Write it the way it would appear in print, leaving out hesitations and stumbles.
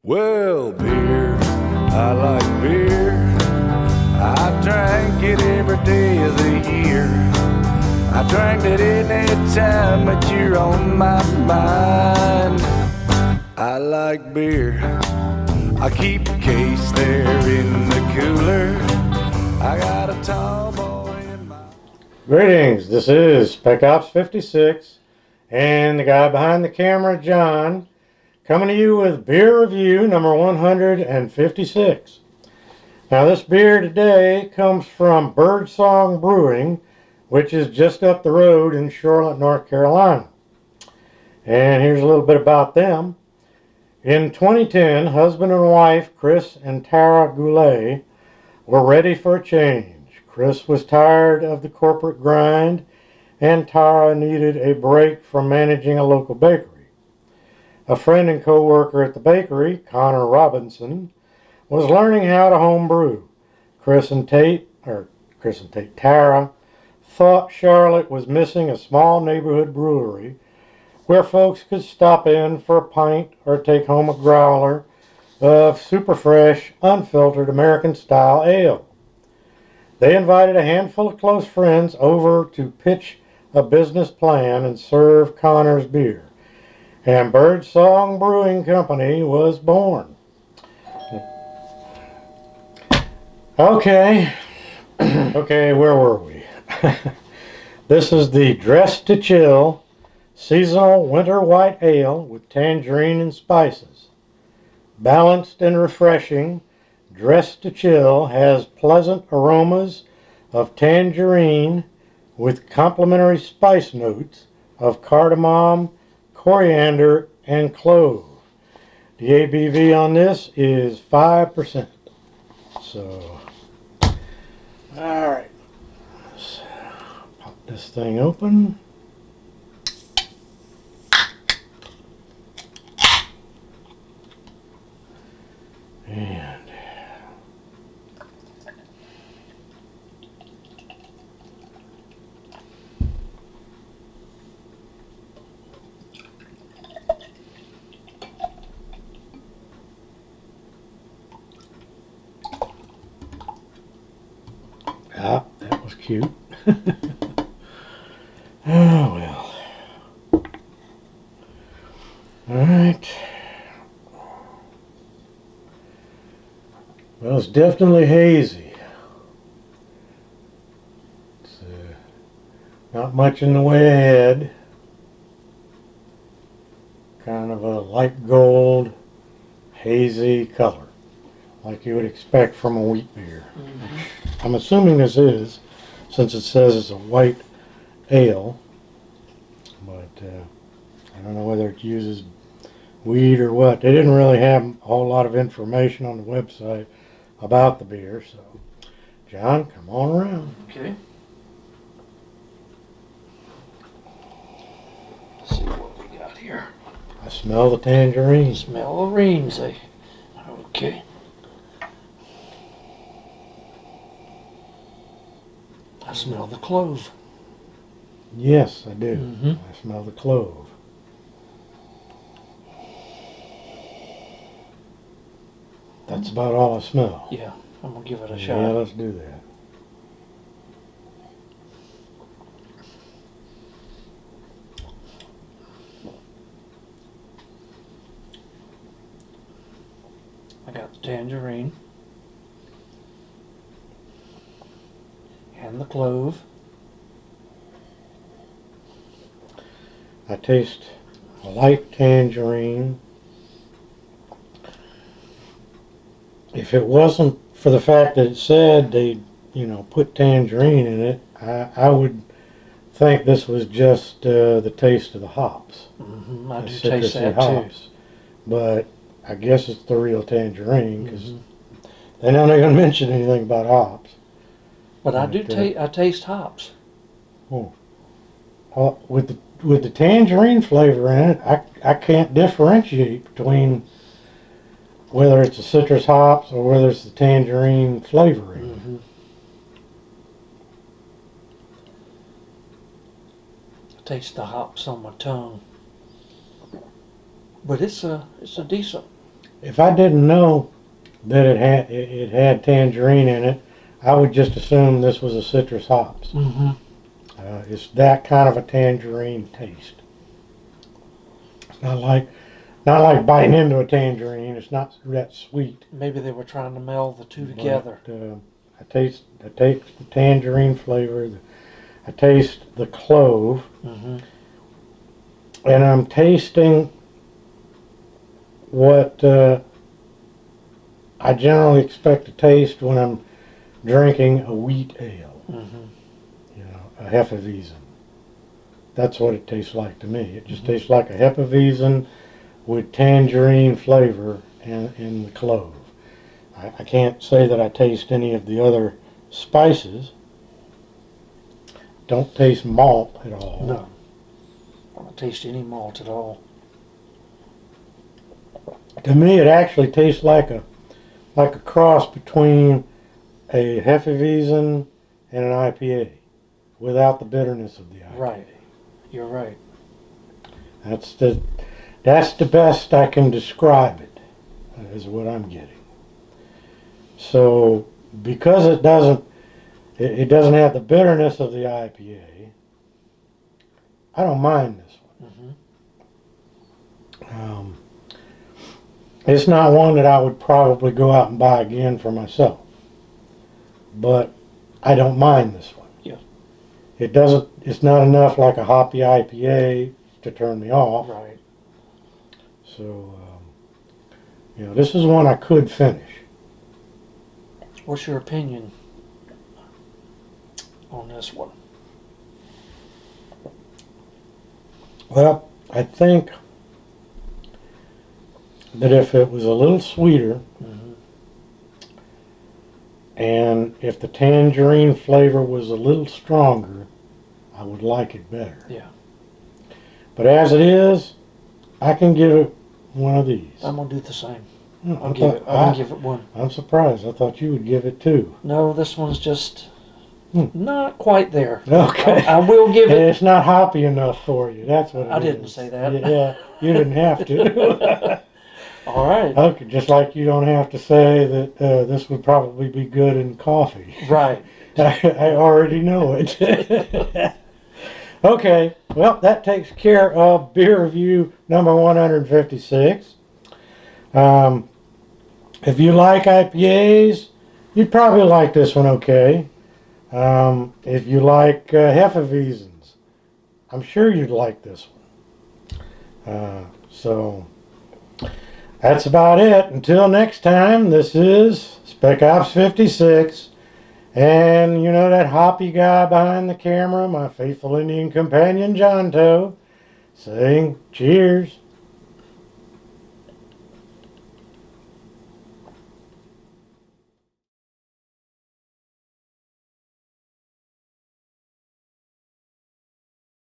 Well, beer, I like beer. I drank it every day of the year. I drank it any time that you're on my mind. I like beer. I keep a case there in the cooler. I got a tall boy in my... Greetings, this is Spec Ops 56 and the guy behind the camera, John, coming to you with beer review number 156. Now this beer today comes from Birdsong Brewing, which is just up the road in Charlotte, North Carolina. And here's a little bit about them. In 2010, husband and wife Chris and Tara Goulet were ready for a change. Chris was tired of the corporate grind, and Tara needed a break from managing a local bakery. A friend and co-worker at the bakery, Connor Robinson, was learning how to home brew. Chris and Tara thought Charlotte was missing a small neighborhood brewery where folks could stop in for a pint or take home a growler of super fresh, unfiltered American-style ale. They invited a handful of close friends over to pitch a business plan and serve Connor's beer. And Birdsong Brewing Company was born. Okay, where were we? This is the Dressed to Chill Seasonal Winter White Ale with Tangerine and Spices. Balanced and refreshing, Dressed to Chill has pleasant aromas of tangerine with complementary spice notes of cardamom, coriander, and clove. The ABV on this is 5%. So, alright, let's pop this thing open. And that was cute. Oh well. Alright. Well, it's definitely hazy. It's not much in the way of head. Kind of a light gold, hazy color, like you would expect from a wheat beer. Mm-hmm. I'm assuming this is, since it says it's a white ale, but I don't know whether it uses wheat or what. They didn't really have a whole lot of information on the website about the beer, so John, come on around. Okay. Let's see what we got here. I smell the tangerine. Smell the rains, eh? Okay. I smell the clove. Yes, I do. Mm-hmm. I smell the clove. That's about all I smell. Yeah, I'm gonna give it a shot. Yeah, let's do that. I got the tangerine and the clove. I taste a light tangerine. If it wasn't for the fact that it said they, put tangerine in it, I would think this was just the taste of the hops. Mm-hmm. I The do taste citrusy that hops. too. But I guess it's the real tangerine because they're not going to mention anything about hops. But I do I taste hops. Oh, with the tangerine flavor in it, I can't differentiate between whether it's the citrus hops or whether it's the tangerine flavoring. Mm-hmm. I taste the hops on my tongue. But it's a decent if I didn't know that it had tangerine in it, I would just assume this was a citrus hops. Mm-hmm. It's that kind of a tangerine taste. It's not like biting into a tangerine. It's not that sweet. Maybe they were trying to meld the two together. But, I taste the tangerine flavor. I taste the clove, Mm-hmm. and I'm tasting what I generally expect to taste when I'm drinking a wheat ale. Mm-hmm. You know, a Hefeweizen. That's what it tastes like to me. It just tastes like a Hefeweizen with tangerine flavor and the clove. I can't say that I taste any of the other spices. Don't taste malt at all. No. I don't taste any malt at all. To me, it actually tastes like a cross between a Hefeweizen and an IPA, without the bitterness of the IPA. Right. You're right. That's the best I can describe it, is what I'm getting. So, because it doesn't have the bitterness of the IPA, I don't mind this one. Mm-hmm. It's not one that I would probably go out and buy again for myself, but I don't mind this one. Yeah. It's not enough like a hoppy IPA to turn me off. Right. So, this is one I could finish. What's your opinion on this one? Well, I think that if it was a little sweeter, Mm-hmm. and if the tangerine flavor was a little stronger, I would like it better. Yeah. But as it is, I can give it one of these. I'm gonna do the same. Hmm, I'm gonna give it one. I'm surprised. I thought you would give it two. No, this one's just Hmm. not quite there. Okay. I will give it. It's not hoppy enough for you. That's what it is. I didn't say that. Yeah, you didn't have to. All right. Okay, just like you don't have to say that this would probably be good in coffee. Right. I already know it. Okay, well, that takes care of beer review number 156. If you like IPAs, you'd probably like this one okay. If you like Hefeweizens, I'm sure you'd like this one. So that's about it. Until next time, this is Spec Ops 56. And you know that hoppy guy behind the camera, my faithful Indian companion, John Toe, saying cheers.